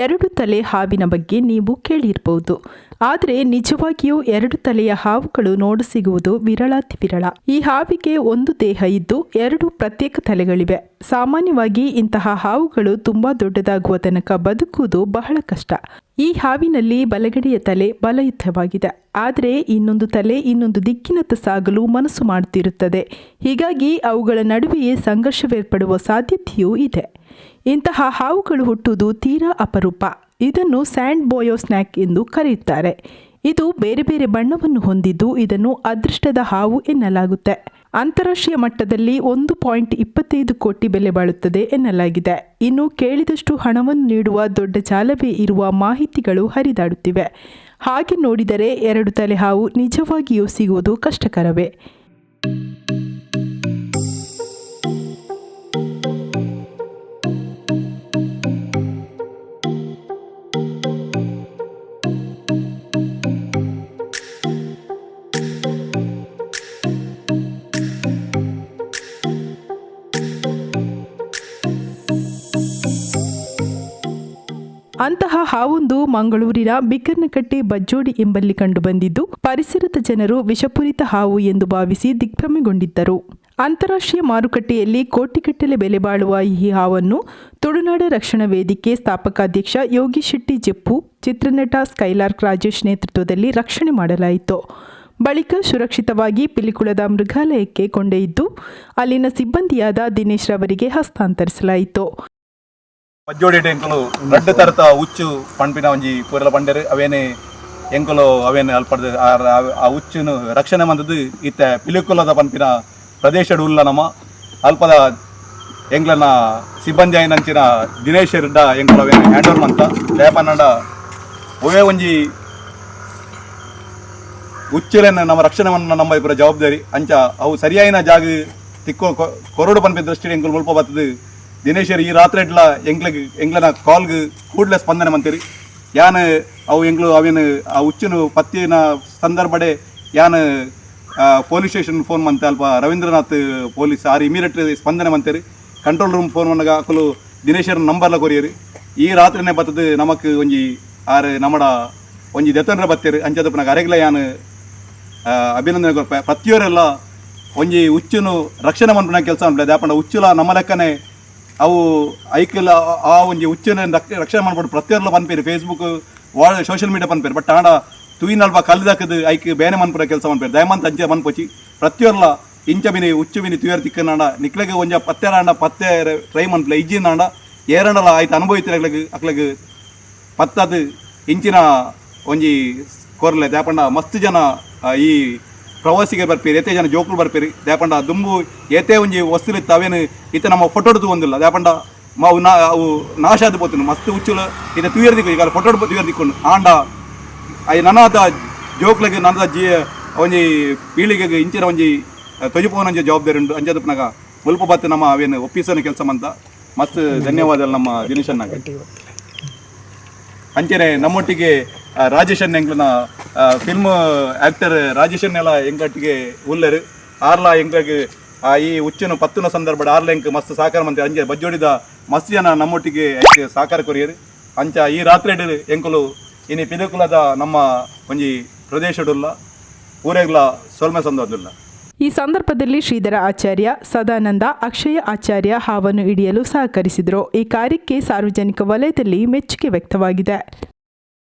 ಎರಡು ತಲೆ ಹಾವಿನ ಬಗ್ಗೆ ನೀವು ಕೇಳಿರಬಹುದು. ಆದರೆ ನಿಜವಾಗಿಯೂ ಎರಡು ತಲೆಯ ಹಾವುಗಳು ನೋಡಸಿಗುವುದು ವಿರಳಾತಿ ವಿರಳ. ಈ ಹಾವಿಗೆ ಒಂದು ದೇಹ ಇದ್ದು ಎರಡು ಪ್ರತ್ಯೇಕ ತಲೆಗಳಿವೆ. ಸಾಮಾನ್ಯವಾಗಿ ಇಂತಹ ಹಾವುಗಳು ತುಂಬಾ ದೊಡ್ಡದಾಗುವ ತನಕ ಬದುಕುವುದು ಬಹಳ ಕಷ್ಟ. ಈ ಹಾವಿನಲ್ಲಿ ಬಲಗಡೆಯ ತಲೆ ಬಲಯುತವಾಗಿದೆ, ಆದರೆ ಇನ್ನೊಂದು ತಲೆ ಇನ್ನೊಂದು ದಿಕ್ಕಿನತ್ತ ಸಾಗಲು ಮನಸ್ಸು ಮಾಡುತ್ತಿರುತ್ತದೆ. ಹೀಗಾಗಿ ಅವುಗಳ ನಡುವೆಯೇ ಸಂಘರ್ಷವೇರ್ಪಡುವ ಸಾಧ್ಯತೆಯೂ ಇದೆ. ಇಂತಹ ಹಾವುಗಳು ಹುಟ್ಟುವುದು ತೀರಾ ಅಪರೂಪ. ಇದನ್ನು ಸ್ಯಾಂಡ್ಬೋಸ್ನೇಕ್ ಎಂದು ಕರೆಯುತ್ತಾರೆ. ಇದು ಬೇರೆ ಬೇರೆ ಬಣ್ಣವನ್ನು ಹೊಂದಿದ್ದು ಇದನ್ನು ಅದೃಷ್ಟದ ಹಾವು ಎನ್ನಲಾಗುತ್ತೆ. ಅಂತಾರಾಷ್ಟ್ರೀಯ ಮಟ್ಟದಲ್ಲಿ 1.25 ಕೋಟಿ ಬೆಲೆ ಬಾಳುತ್ತದೆ ಎನ್ನಲಾಗಿದೆ. ಇನ್ನು ಕೇಳಿದಷ್ಟು ಹಣವನ್ನು ನೀಡುವ ದೊಡ್ಡ ಜಾಲವೇ ಇರುವ ಮಾಹಿತಿಗಳು ಹರಿದಾಡುತ್ತಿವೆ. ಹಾಗೆ ನೋಡಿದರೆ ಎರಡು ತಲೆ ಹಾವು ನಿಜವಾಗಿಯೂ ಸಿಗುವುದು ಕಷ್ಟಕರವೇ. ಅಂತಹ ಹಾವೊಂದು ಮಂಗಳೂರಿನ ಬಿಕ್ಕರ್ನಕಟ್ಟೆ ಬಜ್ಜೋಡಿ ಎಂಬಲ್ಲಿ ಕಂಡುಬಂದಿದ್ದು, ಪರಿಸರದ ಜನರು ವಿಷಪೂರಿತ ಹಾವು ಎಂದು ಭಾವಿಸಿ ದಿಗ್ಭ್ರಮೆಗೊಂಡಿದ್ದರು. ಅಂತಾರಾಷ್ಟ್ರೀಯ ಮಾರುಕಟ್ಟೆಯಲ್ಲಿ ಕೋಟಿಗಟ್ಟಲೆ ಬೆಲೆ ಬಾಳುವ ಈ ಹಾವನ್ನು ತುಳುನಾಡ ರಕ್ಷಣಾ ವೇದಿಕೆ ಸ್ಥಾಪಕಾಧ್ಯಕ್ಷ ಯೋಗಿಶ್ ಶೆಟ್ಟಿ ಜೆಪ್ಪು, ಚಿತ್ರನಟ ಸ್ಕೈಲಾರ್ಕ್ ರಾಜೇಶ್ ನೇತೃತ್ವದಲ್ಲಿ ರಕ್ಷಣೆ ಮಾಡಲಾಯಿತು. ಬಳಿಕ ಸುರಕ್ಷಿತವಾಗಿ ಪಿಲಿಕುಳದ ಮೃಗಾಲಯಕ್ಕೆ ಕೊಂಡೊಯ್ದು ಅಲ್ಲಿನ ಸಿಬ್ಬಂದಿಯಾದ ದಿನೇಶ್ ರವರಿಗೆ ಹಸ್ತಾಂತರಿಸಲಾಯಿತು. ಬಜ್ಜೋಡಿ ಎಂಕಲು ರಡ್ಡ ತರತ ಉಚ್ಚು ಪಂಪಿನ ಒಂಜಿ ಪೂರೆಲ ಪಂಡರು ಅವೇನೆ ಎಂಕಲು ಅವೇನು ಅಲ್ಪಡ್ದು ಆ ಉಚ್ಚುನು ರಕ್ಷಣೆ ಮಂದದ್ದು ಇತ್ತ ಪಿಲಿಕುಲದ ಪಂಪಿನ ಪ್ರದೇಶ ಉಲ್ಲ ನಮ್ಮ ಅಲ್ಪದ ಎಂಗ್ಲನ ಸಿಬ್ಬಂದಿ ಆಯ್ನಂಚಿನ ದಿನೇಶ್ ರೆಡ್ಡ ಎಂಕಲು ಅವೇನು ಹ್ಯಾಂಡ್ ಓವರ್ ಮಂತ ಲೇಪನಂಡ ಒವೇ ಒಂಜಿ ಉಚ್ಚುಲೆನ ನಮ್ಮ ರಕ್ಷಣೆಯನ್ನು ನಮ್ಮ ಪೂರ ಜವಾಬ್ದಾರಿ ಅಂಚ ಅವು ಸರಿಯಾಯಿನ ಜಾಗ ತಿಕ್ಕೋ ಕೊರಡು ಪಂಪಿನ ದೃಷ್ಟಿ ಎಂಕಲು ಮುಲ್ಪ ಬರ್ತದೆ. ದಿನೇಶರ್ ಈ ರಾತ್ರಿ ಇಡ್ಲ ಎಂಗ್ಲನ ಕಾಲ್ಗೆ ಕೂಡಲೇ ಸ್ಪಂದನೆ ಮಂತೀರಿ. ಯಾನ್ ಅವು ಎಂಗ್ಲು ಅವೇನು ಆ ಹುಚ್ಚಿನ ಪತ್ತಿನ ಸಂದರ್ಭಡೆ ಯಾನ್ ಪೊಲೀಸ್ ಸ್ಟೇಷನ್ ಫೋನ್ ಮಂತೆ ಅಲ್ಪ ರವೀಂದ್ರನಾಥ್ ಪೊಲೀಸ್ ಆರು ಇಮಿಡಿಯೇಟ್ ಸ್ಪಂದನೆ ಮಂತೀರಿ. ಕಂಟ್ರೋಲ್ ರೂಮ್ ಫೋನ್ ಮನ್ನಾಗ ಅಕ್ಕಲು ದಿನೇಶರ್ ನಂಬರ್ಲ ಕೊರಿಯರಿ. ಈ ರಾತ್ರಿನೇ ಬರ್ತದೆ ನಮಕ್ ಒಂಜಿ ಆರು ನಮ್ಮಡ ಒಂಜಿ ದೆತ್ತನ್ರ ಬತ್ತೇರಿ ಅಂಚದಪ್ಪ ನಾಗ ಅರೆಗ್ಲ ಯಾನ್ ಅಭಿನಂದನೆ ಕೊಡ್ಪೆ. ಪ್ರತಿಯೊರೆಲ್ಲ ಒಂಜಿ ಹುಚ್ಚುನು ರಕ್ಷಣೆ ಮನ್ಪುನ ಕೆಲಸ ಉಂಟು. ಯಾಪಂಡ ಹುಚ್ಚುಲ ನಮ್ಮ ಲೆಕ್ಕನೆ ಅವು ಐಕೆಲ್ಲ ಆ ಒಂಜಿ ಹುಚ್ಚಿನ ರಕ್ಷಣೆ ಮಾಡ್ಬೋದು. ಪ್ರತಿಯೊರ್ಲ ಪನ್ಪೇರಿ ಫೇಸ್ಬುಕ್ ಸೋಷಿಯಲ್ ಮೀಡಿಯಾ ಪನ್ಪೇರಿ. ಬಟ್ ಆಂಡ ತುಯಿನಲ್ಪ ಕಲ್ದಕ್ಕದು ಐಕೆ ಬೇನೆ ಮನ್ಪುರ ಕೆಲಸ ಮನ್ಪೇರಿ. ದಯಮಂತ ಅಂಚೆ ಮನ್ಪೋಚಿ ಪ್ರತಿಯೊರ್ಲ ಇಂಚ ಬಿನಿ ಹುಚ್ಚು ಬಿನಿ ತುಯರ್ ತಿಕ್ಕನಾಂಡ ನಿಕ್ಲೆಗೆ ಒಂಜ ಪತ್ತೆರಾಂಡ ಪತ್ತೆ ಟ್ರೈ ಮನ್ಪಲ ಇಜ್ಜಿನಾಂಡ ಏರಂಡಲ ಆಯ್ತು ಅನುಭವಿತಿರ ಅಕ್ಲೆಗ್ ಪತ್ತದು ಇಂಚಿನ ಒಂಜಿ ಕೊರ್ಲೆ ದ್ಯಾಪಂಡ ಮಸ್ತ್ ಜನ ಈ ಪ್ರವಾಸಿಗೆ ಬರ್ಪೇರಿ, ಏತೆ ಜನ ಜೋಕುಲು ಬರ್ಪೇರಿ. ದ್ಯಾಪಂಡ ದುಂಬು ಏತೆ ಒಂಜಿ ವಸ್ತುಲಿತ್ತು ಅವೇನು ಇತ್ತ ನಮ್ಮ ಫೋಟೋಡ್ದು ಒಂದಿಲ್ಲ. ದ್ಯಾಪಂಡ ಅವು ನಾಶ ಆದ ಪೋತು ಮಸ್ತ್ ಹುಚ್ಚುಲು ಇತ್ತ ತುಯರ್ ದಿಕ್ಕು ಈಗ ಫೋಟೋಡ್ ತುಯರ್ ದಿಕ್ಕೊಂಡು ಆಂಡ ನನ್ನದ ಜೋಕ್ಲಿಗೆ ನನ್ನದ ಒಂಜಿ ಪೀಳಿಗೆಗೆ ಇಂಚಿನ ಒಂಜಿ ತೊಜಿಪೋನ ಒಂಜಿ ಜವಾಬ್ದಾರಿ ಉಂಟು. ಅಂಚದಪ್ಪನಾಗ ಮುಲ್ಪ ಬತ್ತು ನಮ್ಮ ಅವೇನು ಒಪ್ಪಿಸೋನ ಕೆಲಸ ಮಂತ ಮಸ್ತ್ ಧನ್ಯವಾದ ನಮ್ಮ ದಿನೇಶನ್ನಾಗ. ಅಂಚೆನೆ ನಮ್ಮೊಟ್ಟಿಗೆ ರಾಜೇಶನ್ ಎಂಗ್ಲನ ಫಿಲ್ಮ್ ಆ್ಯಕ್ಟರ್ ರಾಜೇಶನ್ ಎಲ್ಲ ಎಂಗಟ್ಟಿಗೆ ಉಲ್ಲರು ಆರ್ಲ ಎಂಗ್ಲಿಗೆ ಈ ಹುಚ್ಚಿನ ಪತ್ತುನ ಸಂದರ್ಭ ಆರ್ಲ ಎಂಕ್ ಮಸ್ತ್ ಸಹಕಾರ ಮಂತ್ರಿ ಅಂಚೆ ಬಜ್ಜೋಡಿದ ಮಸ್ತ್ ಜನ ನಮ್ಮೊಟ್ಟಿಗೆ ಸಹಕಾರ ಕೊರಿಯರು. ಅಂಚ ಈ ರಾತ್ರಿ ಎಂಕುಲು ಇನಿ ಪಿಲಿಕುಲದ ನಮ್ಮ ಒಂಜಿ ಪ್ರದೇಶಡುಲ್ಲ ಊರೆಗ್ಲ ಸೊಲ್ಮೆ ಸಂದೋದಿಲ್ಲ. ಈ ಸಂದರ್ಭದಲ್ಲಿ ಶ್ರೀಧರ ಆಚಾರ್ಯ, ಸದಾನಂದ, ಅಕ್ಷಯ ಆಚಾರ್ಯ ಹಾವನ್ನು ಹಿಡಿಯಲು ಸಹಕರಿಸಿದರು. ಈ ಕಾರ್ಯಕ್ಕೆ ಸಾರ್ವಜನಿಕ ವಲಯದಲ್ಲಿ ಮೆಚ್ಚುಗೆ ವ್ಯಕ್ತವಾಗಿದೆ.